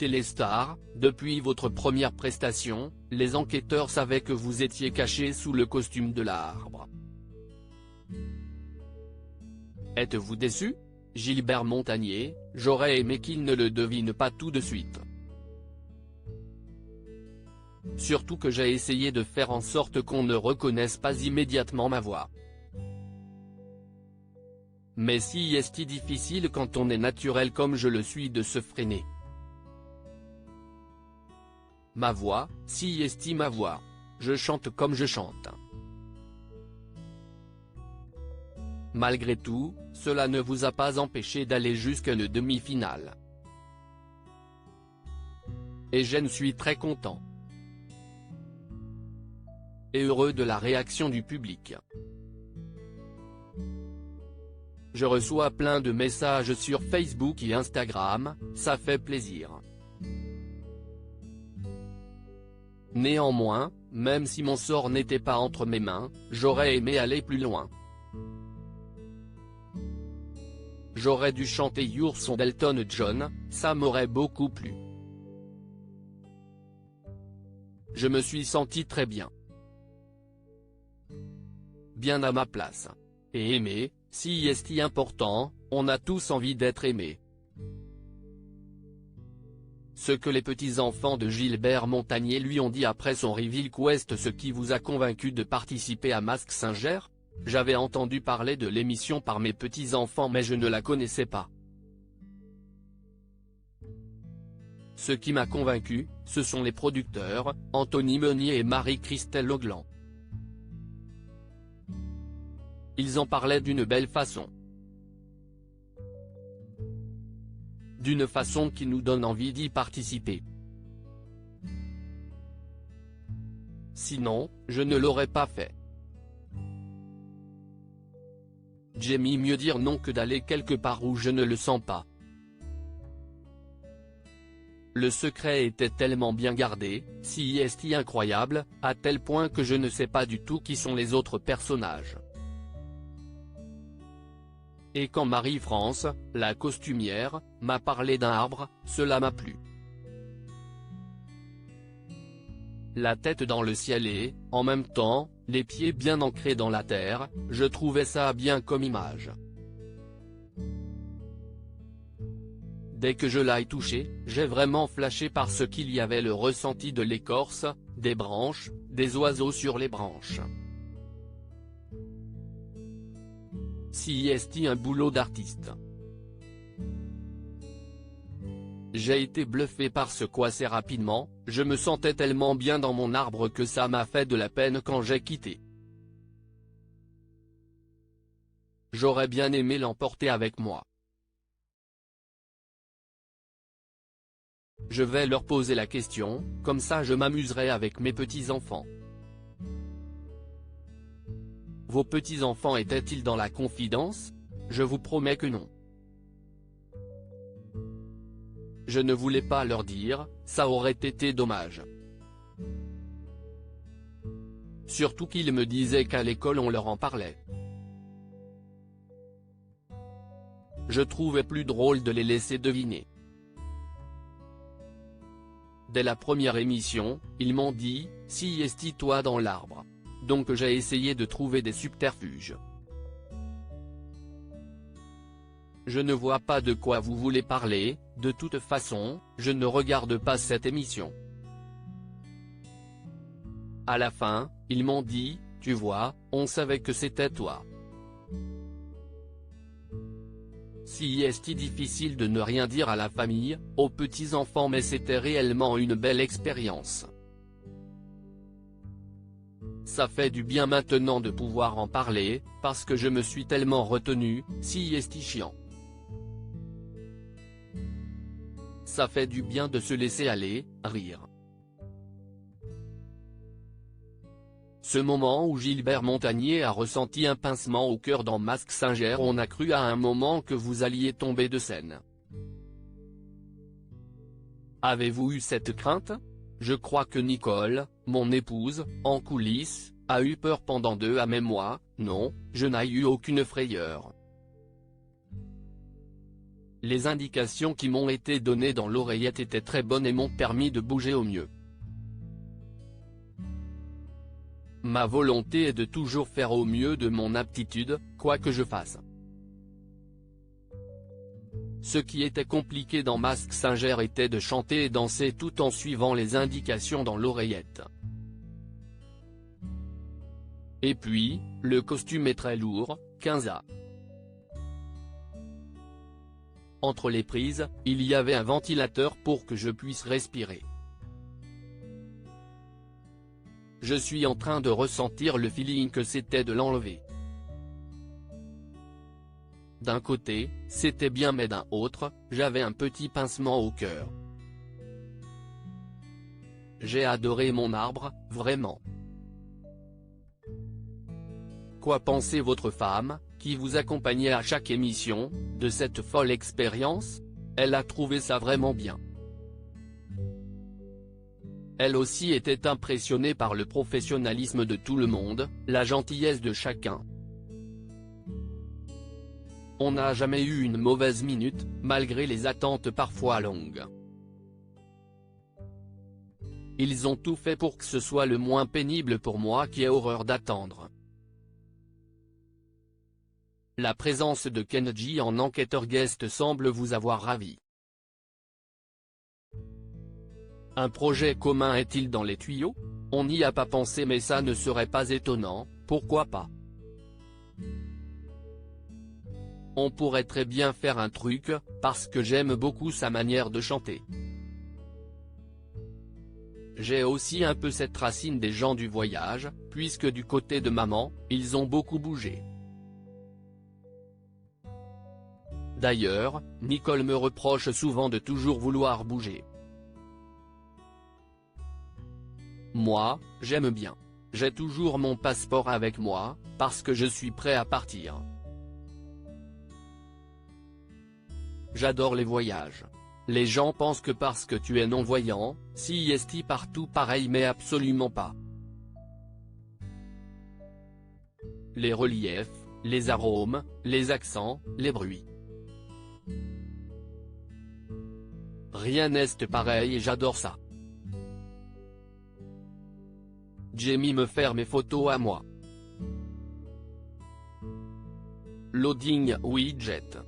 Téléstar, depuis votre première prestation, les enquêteurs savaient que vous étiez caché sous le costume de l'arbre. Êtes-vous déçu? Gilbert Montagné, j'aurais aimé qu'il ne le devine pas tout de suite. Surtout que j'ai essayé de faire en sorte qu'on ne reconnaisse pas immédiatement ma voix. Mais si est-il difficile quand on est naturel comme je le suis de se freiner. Ma voix, si est ma voix. Je chante comme je chante. Malgré tout, cela ne vous a pas empêché d'aller jusqu'à une demi-finale. Et je ne suis très content. Et heureux de la réaction du public. Je reçois plein de messages sur Facebook et Instagram, ça fait plaisir. Néanmoins, même si mon sort n'était pas entre mes mains, j'aurais aimé aller plus loin. J'aurais dû chanter Your Song d'Elton John, ça m'aurait beaucoup plu. Je me suis senti très bien. Bien à ma place. Et aimé, si est important, on a tous envie d'être aimé. Ce que les petits-enfants de Gilbert Montagné lui ont dit après son Reveal Quest. Ce qui vous a convaincu de participer à Mask Singer? J'avais entendu parler de l'émission par mes petits-enfants mais je ne la connaissais pas. Ce qui m'a convaincu, ce sont les producteurs, Anthony Meunier et Marie-Christelle Oglan. Ils en parlaient d'une belle façon. D'une façon qui nous donne envie d'y participer. Sinon, je ne l'aurais pas fait. J'aime mieux dire non que d'aller quelque part où je ne le sens pas. Le secret était tellement bien gardé, si est incroyable, à tel point que je ne sais pas du tout qui sont les autres personnages. Et quand Marie-France, la costumière, m'a parlé d'un arbre, cela m'a plu. La tête dans le ciel et, en même temps, les pieds bien ancrés dans la terre, je trouvais ça bien comme image. Dès que je l'ai touché, j'ai vraiment flashé parce qu'il y avait le ressenti de l'écorce, des branches, des oiseaux sur les branches. Si est un boulot d'artiste. J'ai été bluffé par ce assez rapidement, je me sentais tellement bien dans mon arbre que ça m'a fait de la peine quand j'ai quitté. J'aurais bien aimé l'emporter avec moi. Je vais leur poser la question, comme ça je m'amuserai avec mes petits-enfants. Vos petits-enfants étaient-ils dans la confidence? Je vous promets que non. Je ne voulais pas leur dire, ça aurait été dommage. Surtout qu'ils me disaient qu'à l'école on leur en parlait. Je trouvais plus drôle de les laisser deviner. Dès la première émission, ils m'ont dit, si est-toi dans l'arbre. Donc j'ai essayé de trouver des subterfuges. Je ne vois pas de quoi vous voulez parler, de toute façon, je ne regarde pas cette émission. À la fin, ils m'ont dit, tu vois, on savait que c'était toi. Si est difficile de ne rien dire à la famille, aux petits-enfants mais c'était réellement une belle expérience. Ça fait du bien maintenant de pouvoir en parler, parce que je me suis tellement retenu, si est chiant. Ça fait du bien de se laisser aller, rire. Ce moment où Gilbert Montagné a ressenti un pincement au cœur dans Mask Singer, on a cru à un moment que vous alliez tomber de scène. Avez-vous eu cette crainte? Je crois que Nicole, mon épouse, en coulisses, a eu peur pendant 2 à mes mois, non, je n'ai eu aucune frayeur. Les indications qui m'ont été données dans l'oreillette étaient très bonnes et m'ont permis de bouger au mieux. Ma volonté est de toujours faire au mieux de mon aptitude, quoi que je fasse. Ce qui était compliqué dans Mask Singer était de chanter et danser tout en suivant les indications dans l'oreillette. Et puis, le costume est très lourd, 15 Entre les prises, il y avait un ventilateur pour que je puisse respirer. Je suis en train de ressentir le feeling que c'était de l'enlever. D'un côté, c'était bien mais d'un autre, j'avais un petit pincement au cœur. J'ai adoré mon arbre, vraiment. Quoi pensait votre femme, qui vous accompagnait à chaque émission, de cette folle expérience? Elle a trouvé ça vraiment bien. Elle aussi était impressionnée par le professionnalisme de tout le monde, la gentillesse de chacun. On n'a jamais eu une mauvaise minute, malgré les attentes parfois longues. Ils ont tout fait pour que ce soit le moins pénible pour moi qui ai horreur d'attendre. La présence de Kenji en enquêteur guest semble vous avoir ravi. Un projet commun est-il dans les tuyaux? On n'y a pas pensé mais ça ne serait pas étonnant, pourquoi pas? On pourrait très bien faire un truc, parce que j'aime beaucoup sa manière de chanter. J'ai aussi un peu cette racine des gens du voyage, puisque du côté de maman, ils ont beaucoup bougé. D'ailleurs, Nicole me reproche souvent de toujours vouloir bouger. Moi, j'aime bien. J'ai toujours mon passeport avec moi, parce que je suis prêt à partir. J'adore les voyages. Les gens pensent que parce que tu es non-voyant, si est partout pareil mais absolument pas. Les reliefs, les arômes, les accents, les bruits. Rien n'est pareil et j'adore ça. Jamie me fait mes photos à moi. Loading widget.